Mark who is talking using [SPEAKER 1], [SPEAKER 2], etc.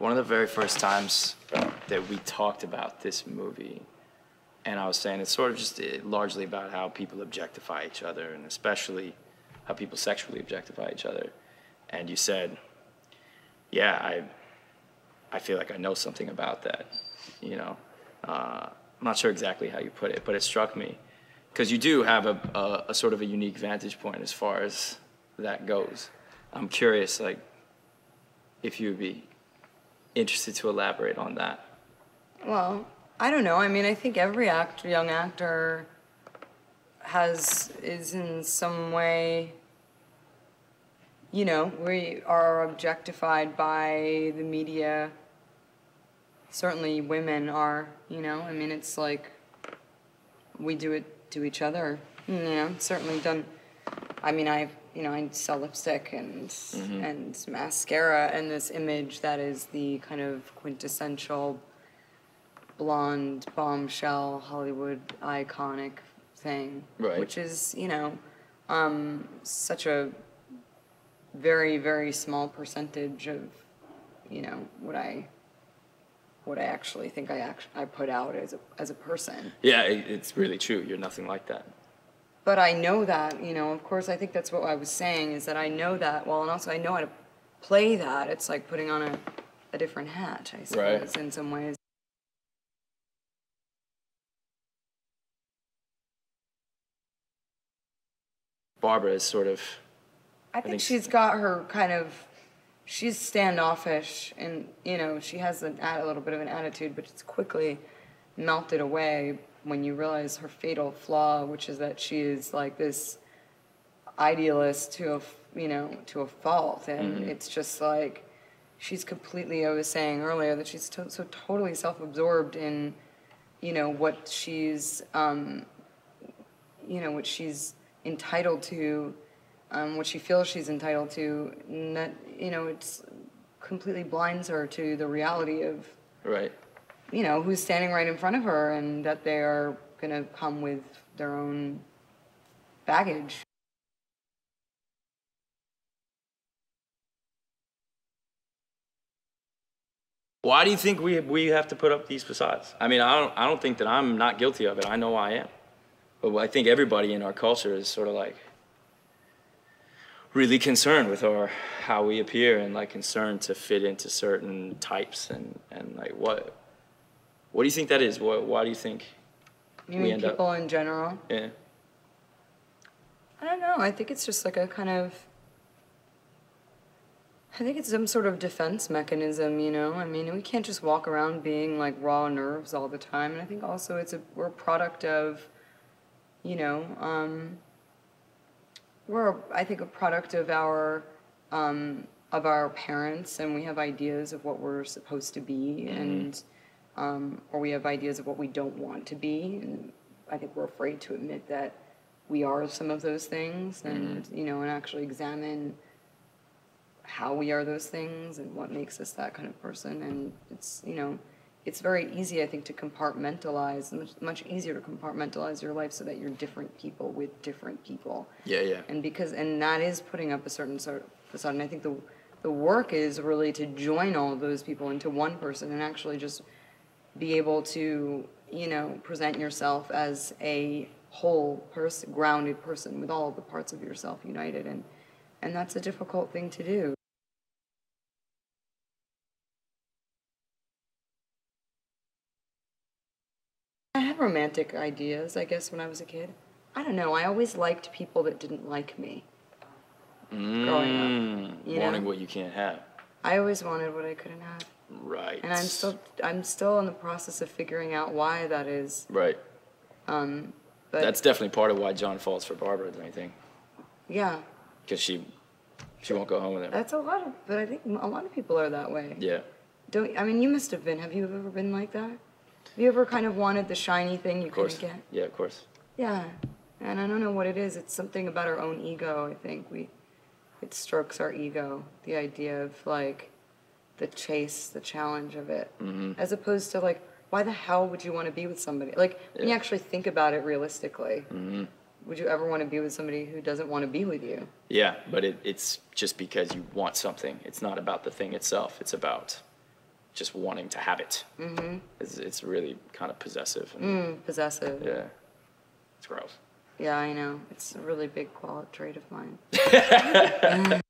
[SPEAKER 1] One of the very first times that we talked about this movie, and I was saying it's sort of just largely about how people objectify each other, and especially how people sexually objectify each other. And you said, yeah, I feel like I know something about that, you know. I'm not sure exactly how you put it, but it struck me. Because you do have a sort of a unique vantage point as far as that goes. I'm curious, like, if you'd be interested to elaborate on that.
[SPEAKER 2] Well, I don't know. I mean, I think every young actor is in some way, you know, we are objectified by the media. Certainly women are, you know. I mean, it's like we do it to each other, you know. Certainly done. I mean, I sell lipstick and mascara, and this image that is the kind of quintessential blonde bombshell Hollywood iconic thing,
[SPEAKER 1] right?
[SPEAKER 2] Which is, you know, such a very, very small percentage of, you know, what I actually think I put out as a person.
[SPEAKER 1] Yeah, it's really true. You're nothing like that.
[SPEAKER 2] But I know that, you know, of course, I think that's what I was saying, is that I know that well, and also I know how to play that. It's like putting on a different hat, I suppose, right, in some ways.
[SPEAKER 1] Barbara is sort of...
[SPEAKER 2] I think she's got her kind of... She's standoffish, and, you know, she has a little bit of an attitude, but it's quickly melted away when you realize her fatal flaw, which is that she is like this idealist to a fault, and it's just like she's completely. I was saying earlier that she's so totally self-absorbed in, you know, what she's, what she's entitled to, what she feels she's entitled to, and that, you know, it's completely blinds her to the reality of,
[SPEAKER 1] right,
[SPEAKER 2] you know, who's standing right in front of her, and that they are going to come with their own baggage.
[SPEAKER 1] Why do you think we have to put up these facades? I mean, I don't think that I'm not guilty of it. I know I am. But I think everybody in our culture is sort of like really concerned with how we appear, and like concerned to fit into certain types, and like what do you think that is? Why do you think
[SPEAKER 2] you mean
[SPEAKER 1] end
[SPEAKER 2] people
[SPEAKER 1] up...
[SPEAKER 2] in general?
[SPEAKER 1] Yeah.
[SPEAKER 2] I don't know. I think it's just like a kind of... I think it's some sort of defense mechanism, you know? I mean, we can't just walk around being like raw nerves all the time. And I think also we're a product of, you know, I think a product of our parents, and we have ideas of what we're supposed to be, and or we have ideas of what we don't want to be, and I think we're afraid to admit that we are some of those things, and you know, and actually examine how we are those things and what makes us that kind of person. And it's, you know, it's very easy, I think, to compartmentalize, much easier to compartmentalize your life so that you're different people with different people.
[SPEAKER 1] Yeah, yeah.
[SPEAKER 2] And that is putting up a certain sort of facade. And I think the work is really to join all of those people into one person, and actually just be able to, you know, present yourself as a whole person, grounded person with all of the parts of yourself united. And that's a difficult thing to do. I had romantic ideas, I guess, when I was a kid. I don't know. I always liked people that didn't like me growing up.
[SPEAKER 1] Wanting what you can't have.
[SPEAKER 2] I always wanted what I couldn't have.
[SPEAKER 1] Right.
[SPEAKER 2] And I'm still in the process of figuring out why that is.
[SPEAKER 1] Right.
[SPEAKER 2] But
[SPEAKER 1] that's definitely part of why John falls for Barbara, don't you think?
[SPEAKER 2] Yeah.
[SPEAKER 1] Because she won't go home with him.
[SPEAKER 2] But I think a lot of people are that way.
[SPEAKER 1] Yeah.
[SPEAKER 2] I mean, you must have been. Have you ever been like that? Have you ever kind of wanted the shiny thing you couldn't get?
[SPEAKER 1] Yeah, of course.
[SPEAKER 2] Yeah. And I don't know what it is. It's something about our own ego, I think. It strokes our ego, the idea of, like, the chase, the challenge of it. As opposed to, like, why the hell would you want to be with somebody? Like, when you actually think about it realistically, would you ever want to be with somebody who doesn't want to be with you?
[SPEAKER 1] Yeah, but it's just because you want something. It's not about the thing itself. It's about just wanting to have it. Mm-hmm. It's really kind of possessive.
[SPEAKER 2] Possessive.
[SPEAKER 1] Yeah. It's gross.
[SPEAKER 2] Yeah, I know. It's a really big quality trait of mine.